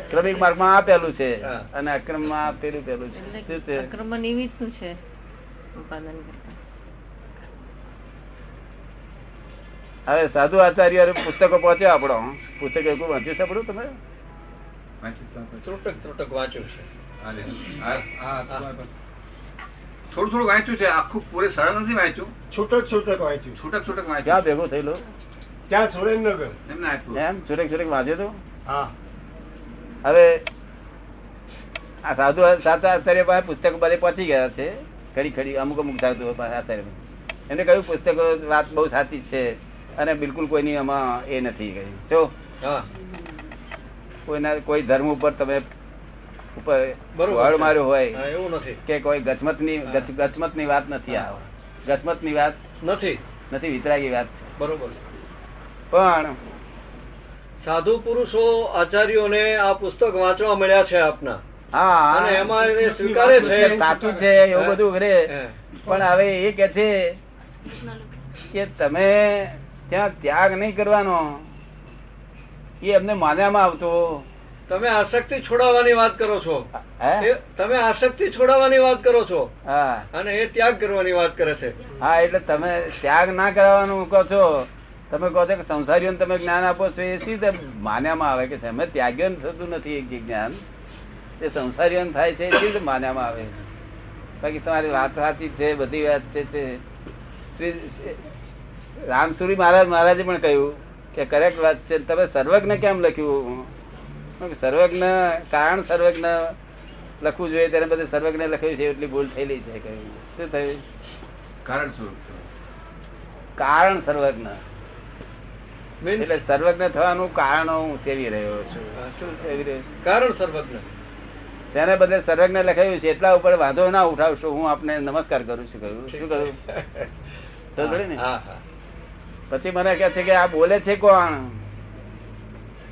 ક્રમિક માર્ગમાં આ પહેલું છે અને અક્રમમાં આ પેલું છે. શું છે? અક્રમ નિમિત્તનું છે ઉપાદાન કરતા. હવે સાધુ આચાર્ય પુસ્તકો પહોંચ્યો આપણો પુસ્તક એવું વાંચ્યું છે આપણું તમે? ત્રુટક વાંચ્યું છે. થોડું થોડું વાંચ્યું છે, આખું પૂરે સરળ નથી વાંચ્યું, છૂટક વાંચ્યું. છૂટક વાંચ્યું. ક્યાં ભેગું થયેલું? ત્યાં સુરેન્દ્રનગર. એમને આપ્યું. એમ છૂટક વાંચ્યું હતું. હા. હવે આ સાધુ આચાર્ય પાસે પુસ્તકો બધે પહોંચી ગયા છે, ખડી અમુક સાધુ આચાર્ય એમને કહ્યું પુસ્તકો વાત બહુ સાચી છે અને બિલકુલ કોઈની આમાં એ નથી કહ્યું. શું હા, કોઈ ધર્મ ઉપર તમે ઉપર બરોબર વળ છે. માર્યો હોય હા, એવું નથી. કે કોઈ ગચમતની વાત નથી, આ ગચમતની વાત નથી. નથી, વિતરાગી વાત છે. બરોબર છે. પણ સાધુ પુરુષો આચાર્યોને આ પુસ્તક વાંચવા મળ્યા છે આપના, હા, અને એમાં એ સ્વીકારે છે. સાચું છે એવું બધું કરે. પણ હવે એ કે છે કે તમે ત્યાં ત્યાગ નહીં કરવાનો, એ એમને માન્યામાં આવતો. તમે આસક્તિ છોડાવવાની વાત કરો છો. હે? તમે આસક્તિ છોડાવવાની વાત કરો છો હા અને એ ત્યાગ કરવાની વાત કરે છે. હા, એટલે તમે ત્યાગ ના કરવાનું કહો છો. તમે કહો છો કે સંસારીઓને તમે જ્ઞાન આપો છો, એ સીધે માન્યામાં આવે કે અમે ત્યાગ્યો થતું નથી. એક જે જ્ઞાન તે સંસારીઓને થાય છે, એ સીધે માન્યામાં આવે. બાકી તમારી વાત સાચી છે, બધી વાત છે. રામસુરી મહારાજે પણ કહ્યું કે કરેક્ટ વાત છે. તમે સર્વજ્ઞ કેમ લખ્યું? સર્વજ્ઞ કારણ સર્વજ્ઞ લખવું જોઈએ, ત્યારે બધે સર્વજ્ઞ લખ્યું છે એટલી ભૂલ થયેલી છે. કહ્યું શું થયું? કારણ શું? કારણ સર્વજ્ઞ. Means- એટલે સર્વજ્ઞ થવાનું કારણ હું સેવી રહ્યો છું. શું સેવી રહ્યો છું? કારણ સર્વજ્ઞ. તેને બદલે સર્વજ્ઞ લખાયું છે એટલા ઉપર વાંધો ના ઉઠાવશો. હું આપને નમસ્કાર કરું છું. કહ્યું શું કહ્યું? તો ખરી ને? હા હા પછી મને કહે છે કે આ બોલે છે કોણ?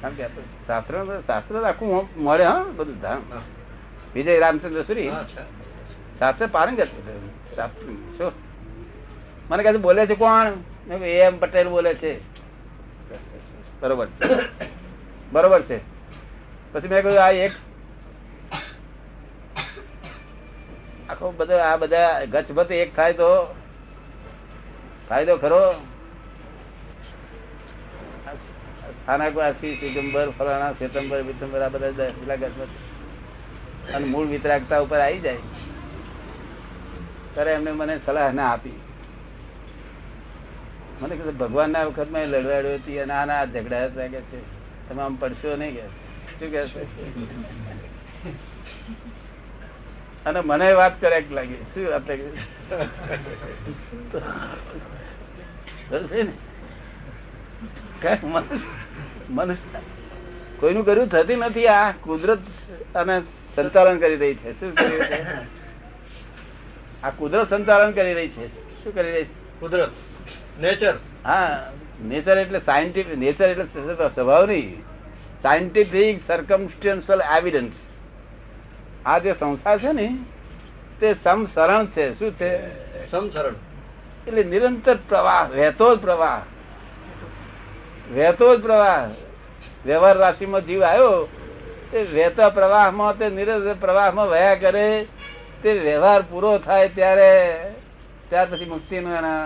કારણ કે શાસ્ત્ર શાસ્ત્ર આખું મળે. હા બધું ધામ હા. વિજય રામચંદ્ર સુરી હા, અચ્છા. શાસ્ત્ર પારંગત છે. શાસ્ત્ર શું? મને કહે છે બોલે છે કોણ? મેં કીધું, એમ પટેલ બોલે છે. બરોબર છે બરોબર છે. પછી મેં કહ્યું આ એક આખો બધો આ બધા ગચબત એક થાય તો ફાયદો ખરો? સ્થાનકવાસી સિગંબર ફલાણા શ્વેતંબર વિતંબર આ બધા પેલા ગચબત અને મૂળ વિતરાગતા ઉપર આવી જાય ત્યારે એમને મને સલાહ ના આપી. મને કીધું ભગવાનના વખતમાં લડવાડ્યો હતી અને આના ઝઘડા હતા કે છે તમે આમ પડશો નહીં કે શું કે છે. અને મને વાત કરેક્ટ લાગી. શું વાત લાગી? મનુષ્ય કોઈનું કર્યું થતી નથી. આ કુદરત અને સંચાલન કરી રહી છે. શું કરી રહી છે? આ કુદરત સંચાલન કરી રહી છે. શું કરી રહી છે? કુદરત, નેચર. હા, નેચર એટલે સાયન્ટિફિક. નેચર એટલે સ્વભાવ નહીં, સાયન્ટિફિક સર્કમસ્ટેન્શિયલ એવિડન્સ. આ જે સંસાર છે ને તે સમસરણ છે. શું છે? સમસરણ. એટલે નિરંતર પ્રવાહ, વહેતો જ પ્રવાહ, વહેતો જ પ્રવાહ. વ્યવહાર રાશિમાં જીવ આવ્યો તે વહેતા પ્રવાહમાં, તે નિરંતર પ્રવાહમાં વહ્યા કરે. તે વ્યવહાર પૂરો થાય ત્યાર પછી મુક્તિનો એના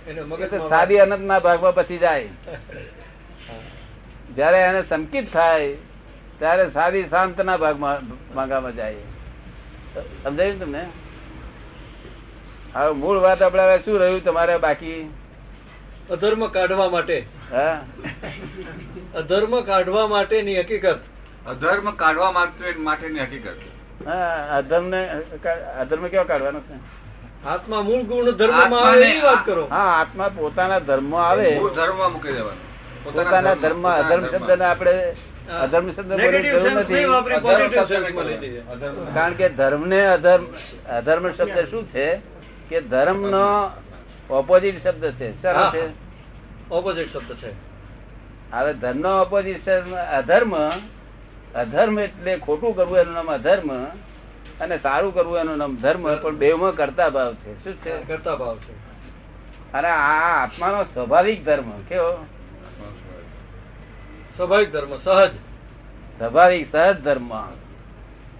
એને એ તો મગજમાં સાદી અનંતના ભાગમાં પછી જાય. જયારે એને સંકિત થાય ત્યારે સાદી શાંતના ભાગમાં જાય. સમજાયું ને તમને? હવે મૂળ વાત આપણે હવે શું રહ્યું તમારે બાકી? અધર્મ કાઢવા માટે, હા, અધર્મ કાઢવા માટેની હકીકત. અધર્મ કાઢવા માટેની હકીકત. હા, અધર્મ કેવો કાઢવાનો છે? આત્મા મૂળ ગુણ ધર્મમાં આવે એવી વાત કરો. હા, આત્મા પોતાના ધર્મ આવે, મૂળ ધર્મમાં મૂકી દેવાનું. પોતાના ધર્મ. અધર્મ શબ્દ ને આપણે અધર્મ શબ્દ બોલવાની નેગેટિવ જરૂર સેન્સ નહીં નથી. વાપરી, પોઝિટિવ સેન્સમાં લઈ જઈએ. કારણ કે ધર્મ ને અધર્મ શબ્દ શું છે કે ધર્મ નો ઓપોઝિટ શબ્દ છે. શું છે? ઓપોઝિટ શબ્દ છે. હવે ધર્મ નો ઓપોઝિટ અધર્મ. અધર્મ એટલે ખોટું કરવું એનું નામ અધર્મ અને સારું કરવું એનું નામ ધર્મ. પણ બેવમાં કરતા ભાવ છે. શું છે? કરતા ભાવ છે. અને આ આત્માનો સ્વાભાવિક ધર્મ કેવો? સ્વાભાવિક ધર્મ, સહજ. સ્વાભાવિક સહજ ધર્મ.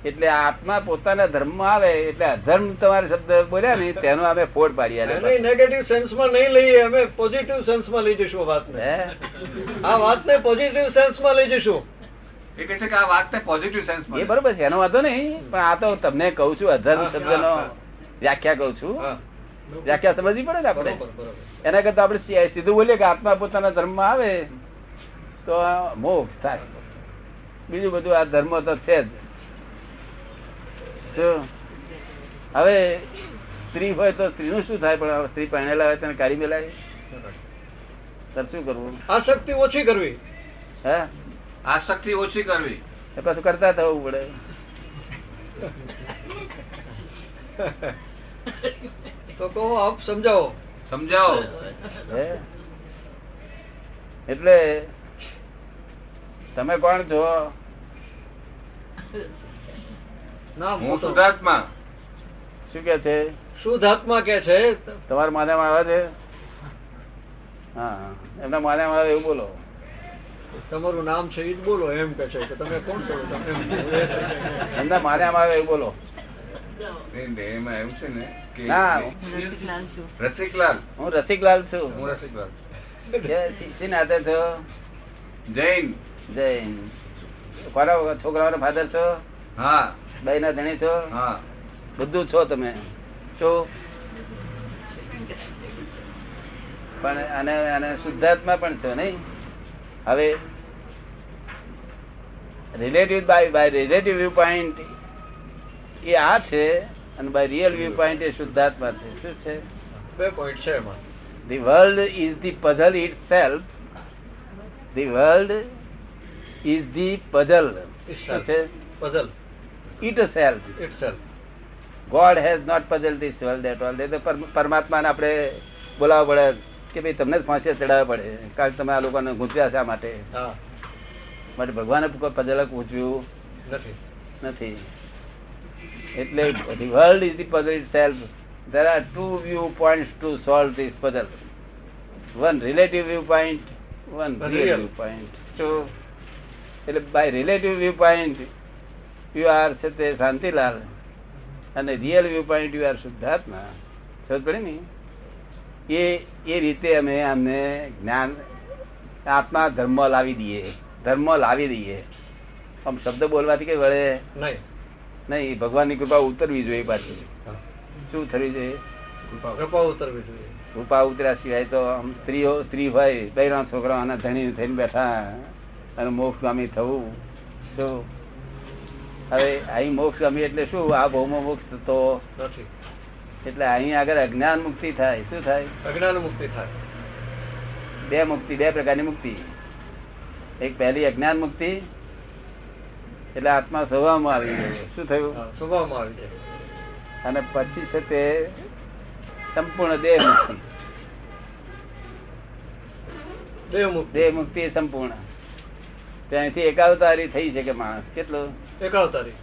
એટલે આત્મા પોતાના ધર્મ આવે એટલે અધર્મ તમારે શબ્દ બોલ્યા ને તેનો અમે ફોડ પાડી આલે. નહીં, નેગેટિવ સેન્સમાં નહીં લઈએ, અમે પોઝિટિવ સેન્સમાં લઈ જઈશું આ વાતને. હે? આ વાતને પોઝિટિવ સેન્સમાં લઈ જઈશું. એ કહે છે કે આ વાતને પોઝિટિવ સેન્સ એ બરોબર છે, એનો વાંધો નહીં. પણ આ તો તમને કઉ છું અધર્મ હા, શબ્દ નો હા, હા. વ્યાખ્યા કઉ છું. હા, વ્યાખ્યા સમજવી પડે ને આપણે. બરોબર, બરોબર. એના કરતા આપણે સીધું બોલીએ કે આત્મા પોતાના ધર્મમાં આવે તો મોક્ષ થાય. બીજું બધું આ ધર્મ તો છે જ. તો હવે સ્ત્રી હોય તો સ્ત્રીનું શું થાય? પણ સ્ત્રી પહેણેલા હોય તેને કાઢી મેલાય તાર શું કરવું? આસક્તિ ઓછી કરવી. હે? આસક્તિ ઓછી કરવી. એ પાછું કરતા થવું પડે. તો કહો, આપ સમજાવો. સમજાવો. હે? એટલે તમે કોણ છો? નામ હું મોટો. શુદ્ધાત્મા. શું કે છે? શુદ્ધાત્મા કે છે. તમારા માન્યામાં આવે છે? હા, એમના માન્યામાં આવે એવું બોલો. તમારું નામ છે ઈ જ બોલો એમ કે છે કે તમે કોણ છો? તમે એમ બોલો. એમના માન્યામાં આવે એવું બોલો. એમાં એવું છે ને કે ના, રસિકલાલ. હું રસિકલાલ છું. હું રસિકલાલ. શી નાતે છો? જૈન. જૈન. કોના છોકરાઓનો ફાધર છો? હા બાઈ ના ધણી છો? હા. બધું છો તમે. શું? પણ અને શુદ્ધાત્મા પણ છો નહીં? હવે relative by relative view point એ આ છે અને બાય રિયલ વ્યૂ પોઈન્ટ એ શુદ્ધાત્મા છે. શું છે? બે પોઈન્ટ છે એમાં. The world is the puzzle itself. The world is the puzzle. શું છે? Puzzle Itself. itself. God has not puzzled this world at all. એ તો પરમાત્માને આપણે બોલાવવા પડે કે ભાઈ તમને જ ફાંસી ચડાવવા પડે, કારણ કે તમે આ લોકોને ગૂંચવ્યા શા માટે? હા, માટે ભગવાને પઝલ ગૂંચવ્યું નથી. નથી. એટલે the world is the puzzle itself. There are two viewpoints to solve this puzzle. One relative viewpoint, one real viewpoint. So, by relative viewpoint, you are Sate Santilal, and a real viewpoint, you are Shuddhatma. સમજ પડે ને? એ રીતે અમે અમને જ્ઞાન આત્મા ધર્મ લાવી દઈએ. આમ શબ્દ બોલવાથી કઈ વળે નહીં. ભગવાનની કૃપા ઉતરવી જોઈએ. પાછી શું થવી જોઈએ? કૃપા ઉતરવી જોઈએ. કૃપા ઉતર્યા સિવાય તો આમ સ્ત્રી હોય, બૈરા છોકરા અને ધણી થઈને બેઠા અને મોક્ષગામી થવું. તો હવે અહીં મોક્ષગામી એટલે શું? આ ભૌમાં મોક્ષ થતો નથી. એટલે અહીં આગળ અજ્ઞાન મુક્તિ થાય. શું થાય? અજ્ઞાન મુક્તિ થાય. બે મુક્તિ, બે પ્રકારની મુક્તિ. એક પહેલી અજ્ઞાન મુક્તિ, એટલે આત્મા સ્વભાવમાં આવી ગયો. શું થયું? સ્વભાવમાં આવી જાય. અને પછી છે તે સંપૂર્ણ દેહ મુક્તિ. દેહ મુક્તિ એ સંપૂર્ણ. ત્યાંથી એકાવતારી થઈ શકે માણસ. કેટલો? એકાવતારી.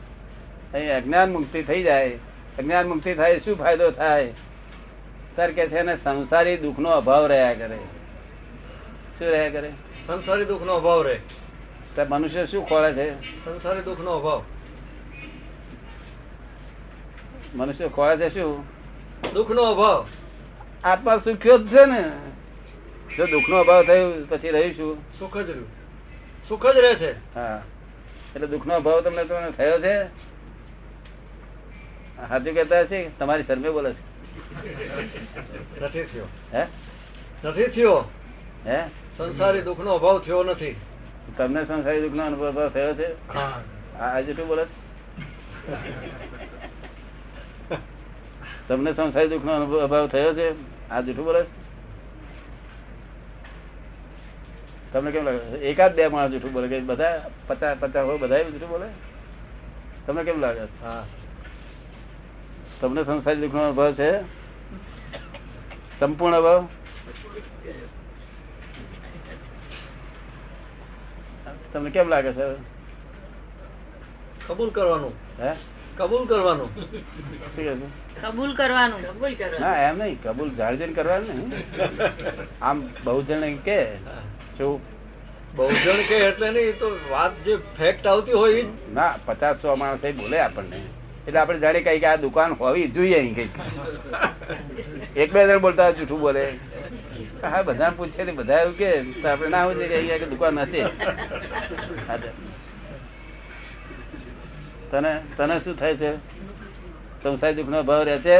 અહીં અજ્ઞાન મુક્તિ થઈ જાય. અજ્ઞાન મુક્તિ થાય શું ફાયદો થાય? સર કે છે ને સંસારી દુઃખ નો અભાવ રહ્યા કરે. શું રહ્યા કરે? સંસારી દુઃખ નો અભાવ રહે. મનુષ્ય શું ખોળે છે? સંસારી દુઃખ નો અભાવ. મનુષ્ય ખોળે છે શું? દુઃખ નો અભાવ. આત્મા સુખ્યો જ છે ને. જો દુઃખ નો અભાવ થયો પછી રહીશું? સુખ જ રહ્યું. સુખ જ રહે છે. હા, એટલે દુઃખ નો અભાવ તમને થયો છે? સાચું કહેતા હશે? તમારી શરમે બોલે છે? નથી થયો. હે? નથી થયો. હે? સંસારી દુઃખ નો અભાવ થયો નથી. તમને સંસારી દુઃખ નો અનુભવ થયો છે? આ જૂઠું બોલે છે? તમને સંસારી દુઃખ નો અભાવ થયો છે? આ જૂઠું બોલે છે? તમને કેમ લાગે? એકાદ બે માણસ જૂઠું બોલે કે બધા 50 હોય બધા જૂઠું બોલે? તમને કેમ લાગે? હા, તમને સંસારી દુઃખ નો અભાવ છે? સંપૂર્ણ અભાવ? તમને કેમ લાગે છે? કબૂલ કરવાનું. હે? કબૂલ કરવાનું. કબૂલ કરવાનું. ના એમ નહીં, કબૂલ જાણજણ કરવાનું નહીં. આમ બહુ જણ કે શું બહુજન કે એટલે નહીં, તો વાત જે ફેક્ટ આવતી હોય ઈ જ. ના 50-100 માણસ બોલે આપણને, એટલે આપણે જાણે કઈ કે આ દુકાન હોવી જોઈએ અહીં કઈક. એક બે જણ બોલતા જૂઠું બોલે. હા, બધા પૂછે બધા એવું કે આપણે ના હોય કે અહીંયા દુકાન નથી. તને શું થાય છે? સંસારી દુઃખ નો અભાવ રહે છે?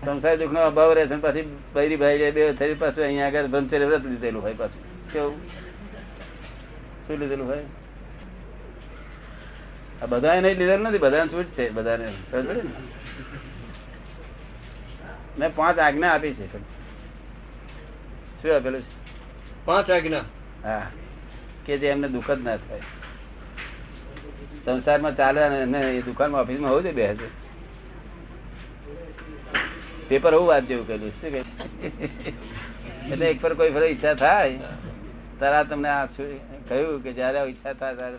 સંસારી દુઃખ નો અભાવ રહે છે પછી બૈરી ભાઈ બે થઈ પાછું અહીંયા આગળ બ્રહ્મચર્ય વ્રત લીધેલું હોય. પાછું કેવું શું લીધેલું હોય? આ બધા નહીં લીધેલું નથી, બધાને છૂટ છે. બધાને મેં 5 આજ્ઞા આપી છે. શું આપેલું છે? 5 આજ્ઞા. હા, કે જે એમને દુઃખ જ ના થાય. સંસારમાં ચાલે અને એ દુકાનમાં ઓફિસમાં હોવું છે બે હજાર પેપર હું વાત જેવું કહેલું. શું કહે? એટલે એક પર કોઈ ફરી ઈચ્છા થાય તારા તમને આ કહ્યું કે જયારે ઈચ્છા થાય ત્યારે